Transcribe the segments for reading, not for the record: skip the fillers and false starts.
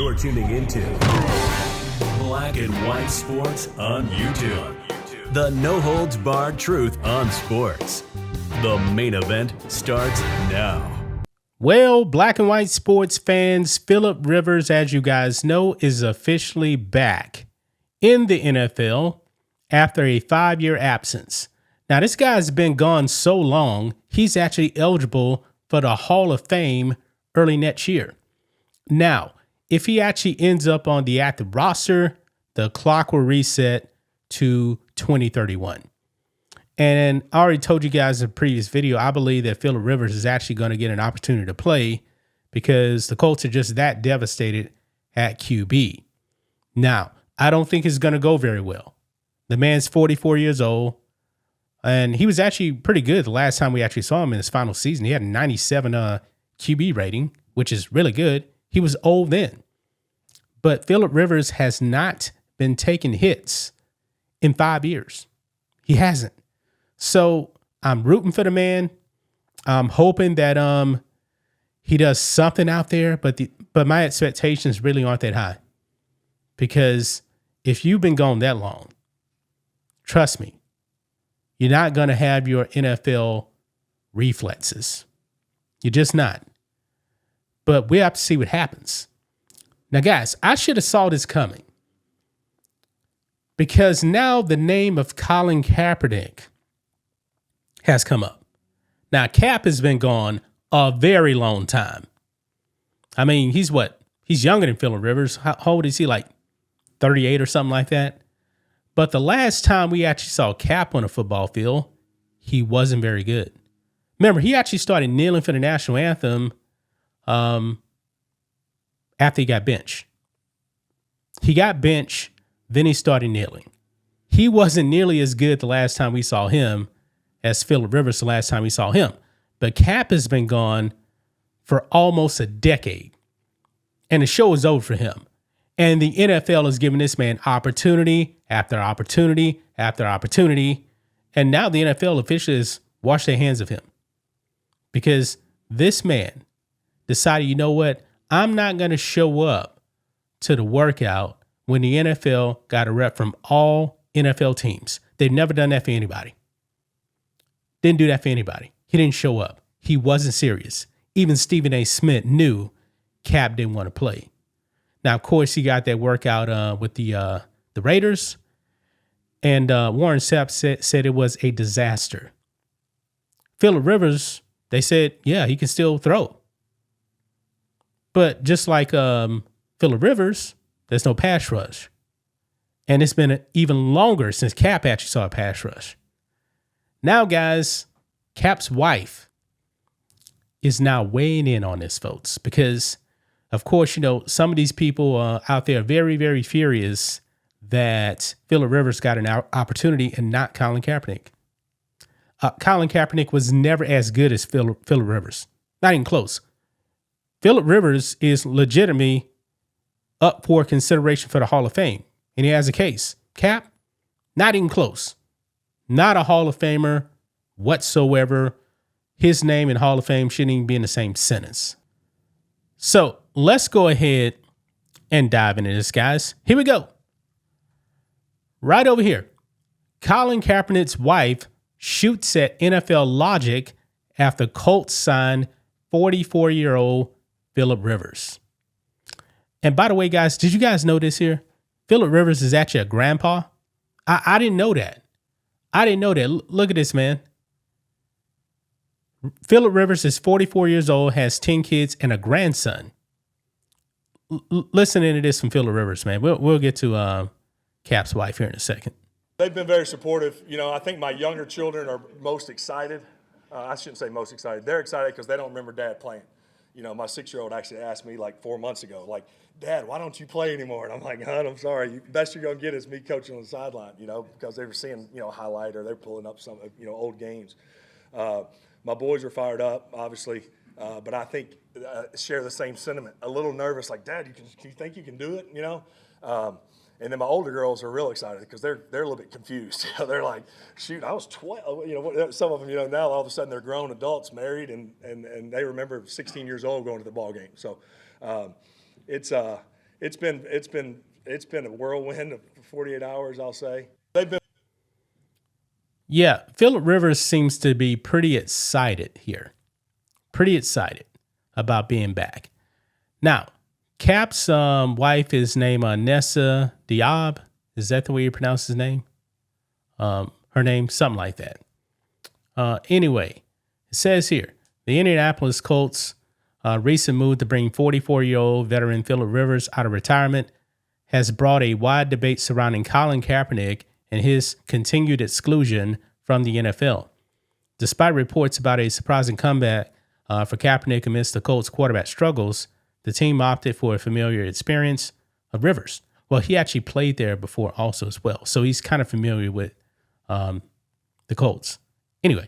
You're tuning into Black and White Sports on YouTube. The no-holds-barred truth on sports. The main event starts now. Well, Black and White Sports fans, Phillip Rivers, as you guys know, is officially back in the NFL after a 5-year absence. Now, this guy's been gone so long, he's actually eligible for the Hall of Fame early next year. Now, if he actually ends up on the active roster, the clock will reset to 2031. And I already told you guys in a previous video, I believe that Phillip Rivers is actually going to get an opportunity to play because the Colts are just that devastated at QB. Now, I don't think it's going to go very well. The man's 44 years old, and he was actually pretty good the last time we actually saw him in his final season. He had a 97 QB rating, which is really good. He was old then. But Phillip Rivers has not been taking hits in 5 years. He hasn't. So I'm rooting for the man. I'm hoping that he does something out there, but my expectations really aren't that high. Because if you've been gone that long, trust me, you're not going to have your NFL reflexes. You're just not. But we have to see what happens. Now, guys, I should have saw this coming. Because now the name of Colin Kaepernick has come up. Now, Cap has been gone a very long time. I mean, he's what? He's younger than Phillip Rivers. How old is he? Like 38 or something like that? But the last time we actually saw Cap on a football field, he wasn't very good. Remember, he actually started kneeling for the national anthem after he got benched. He got benched, then he started kneeling. He wasn't nearly as good the last time we saw him as Phillip Rivers the last time we saw him. But Cap has been gone for almost a decade. And the show is over for him. And the NFL is giving this man opportunity after opportunity after opportunity. And now the NFL officially has washed their hands of him. Because this man decided, you know what? I'm not going to show up to the workout when the NFL got a rep from all NFL teams. They've never done that for anybody. Didn't do that for anybody. He didn't show up. He wasn't serious. Even Stephen A. Smith knew Cap didn't want to play. Now, of course, he got that workout with the Raiders. And Warren Sapp said it was a disaster. Phillip Rivers, they said, yeah, he can still throw. But just like Phillip Rivers, there's no pass rush. And it's been even longer since Cap actually saw a pass rush. Now, guys, Cap's wife is now weighing in on this, folks, because, of course, you know, some of these people out there are very, very furious that Phillip Rivers got an opportunity and not Colin Kaepernick. Colin Kaepernick was never as good as Phillip Rivers. Not even close. Phillip Rivers is legitimately up for consideration for the Hall of Fame. And he has a case. Cap, not even close. Not a Hall of Famer whatsoever. His name and Hall of Fame shouldn't even be in the same sentence. So let's go ahead and dive into this, guys. Here we go. Right over here. Colin Kaepernick's wife shoots at NFL logic after Colts signed 44-year-old Phillip Rivers. And by the way, guys, did you guys know this here? Phillip Rivers is actually a grandpa. I didn't know that. I didn't know that. Look at this, man. Phillip Rivers is 44 years old, has 10 kids, and a grandson. Listen to this from Phillip Rivers, man. We'll get to Cap's wife here in a second. They've been very supportive. You know, I think my younger children are most excited. I shouldn't say most excited. They're excited because they don't remember Dad playing. You know, my 6-year-old actually asked me like 4 months ago, like, Dad, why don't you play anymore? And I'm like, hon, I'm sorry. Best you're going to get is me coaching on the sideline, you know, because they were seeing, you know, a highlight or they're pulling up some, you know, old games. My boys are fired up, obviously, but I think share the same sentiment. A little nervous, like, Dad, you think you can do it, you know? And then my older girls are real excited because they're a little bit confused. They're like, shoot, I was 12. You know, some of them, you know, now all of a sudden they're grown adults, married, and they remember 16 years old going to the ball game. So it's it's been a whirlwind of 48 hours, I'll say. They've been. Yeah, Phillip Rivers seems to be pretty excited here. Pretty excited about being back. Now, Cap's wife is named Nessa Diab. Is that the way you pronounce his name? Her name, something like that. Anyway, it says here, the Indianapolis Colts' recent move to bring 44-year-old veteran Phillip Rivers out of retirement has brought a wide debate surrounding Colin Kaepernick and his continued exclusion from the NFL. Despite reports about a surprising comeback for Kaepernick amidst the Colts' quarterback struggles, the team opted for a familiar experience of Rivers. Well, he actually played there before also as well, so he's kind of familiar with the Colts. Anyway,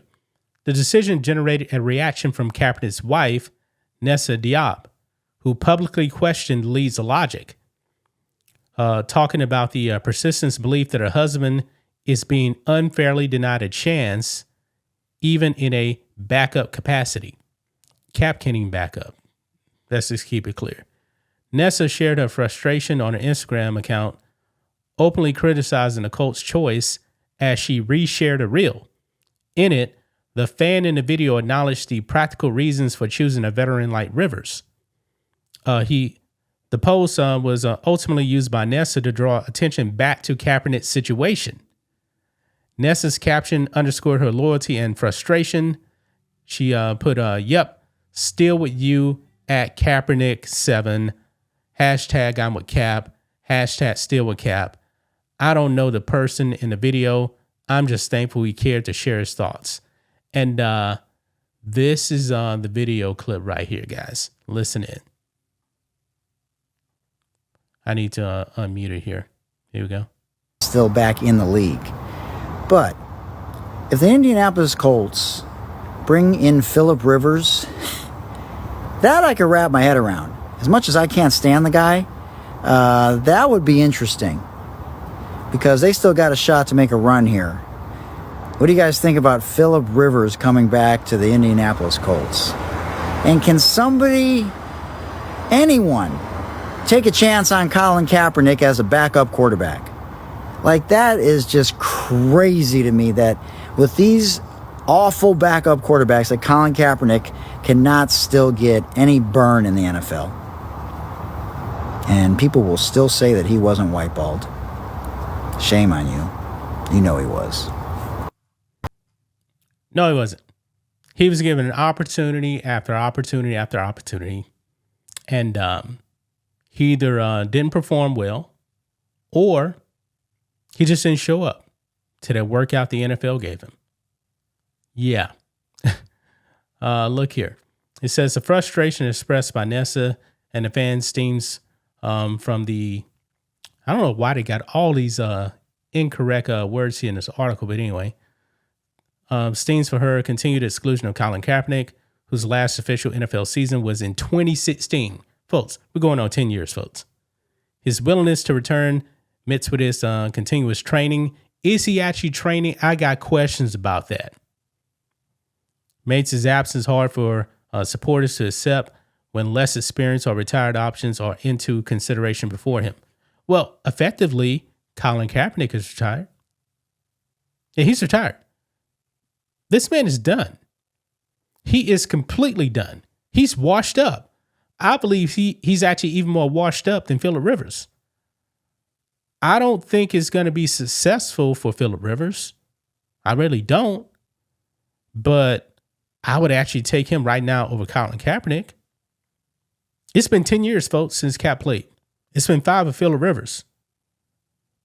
the decision generated a reaction from Kaepernick's wife, Nessa Diab, who publicly questioned the league's logic, talking about the persistent belief that her husband is being unfairly denied a chance, even in a backup capacity. Cap can't even back up. Let's just keep it clear. Nessa shared her frustration on her Instagram account, openly criticizing the Colts' choice as she reshared a reel. In it, the fan in the video acknowledged the practical reasons for choosing a veteran like Rivers. The post was ultimately used by Nessa to draw attention back to Kaepernick's situation. Nessa's caption underscored her loyalty and frustration. She put, yep, still with you at Kaepernick7, hashtag I'm with Cap, hashtag still with Cap. I don't know the person in the video. I'm just thankful he cared to share his thoughts. And this is the video clip right here, guys. Listen in. I need to unmute it here. Here we go. Still back in the league. But if the Indianapolis Colts bring in Phillip Rivers, that I could wrap my head around. As much as I can't stand the guy, that would be interesting. Because they still got a shot to make a run here. What do you guys think about Phillip Rivers coming back to the Indianapolis Colts? And can somebody, anyone, take a chance on Colin Kaepernick as a backup quarterback? Like, that is just crazy to me that with these awful backup quarterbacks, that Colin Kaepernick cannot still get any burn in the NFL. And people will still say that he wasn't whiteballed. Shame on you. You know he was. No, he wasn't. He was given an opportunity after opportunity after opportunity. And he either didn't perform well or he just didn't show up to that workout the NFL gave him. Yeah. Look here. It says the frustration expressed by Nessa and the fans stems from the, I don't know why they got all these incorrect words here in this article, but anyway, stems for her continued exclusion of Colin Kaepernick, whose last official NFL season was in 2016. Folks, we're going on 10 years, folks. His willingness to return amidst with his continuous training. Is he actually training? I got questions about that. Makes his absence hard for supporters to accept when less experienced or retired options are into consideration before him. Well, effectively, Colin Kaepernick is retired. Yeah, he's retired. This man is done. He is completely done. He's washed up. I believe he's actually even more washed up than Phillip Rivers. I don't think it's going to be successful for Phillip Rivers. I really don't. But I would actually take him right now over Colin Kaepernick. It's been 10 years, folks, since Cap played. It's been 5 of Phillip Rivers.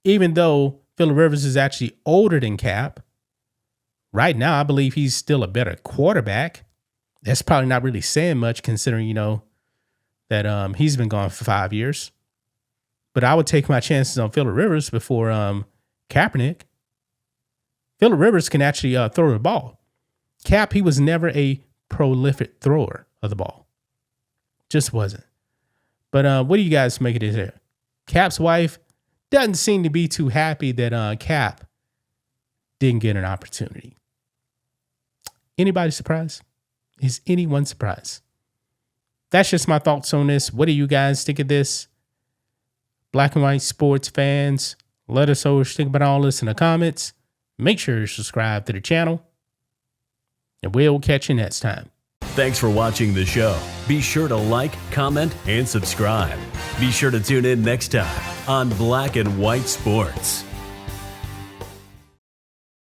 Even though Phillip Rivers is actually older than Cap, right now I believe he's still a better quarterback. That's probably not really saying much considering, that he's been gone for 5 years. But I would take my chances on Phillip Rivers before Kaepernick. Phillip Rivers can actually throw the ball. Cap, he was never a prolific thrower of the ball. Just wasn't. But what do you guys make of this here? Cap's wife doesn't seem to be too happy that Cap didn't get an opportunity. Anybody surprised? Is anyone surprised? That's just my thoughts on this. What do you guys think of this? Black and white sports fans, let us know what you think about all this in the comments. Make sure you subscribe to the channel, and we'll catch you next time. Thanks for watching the show. Be sure to like, comment, and subscribe. Be sure to tune in next time on Black and White Sports.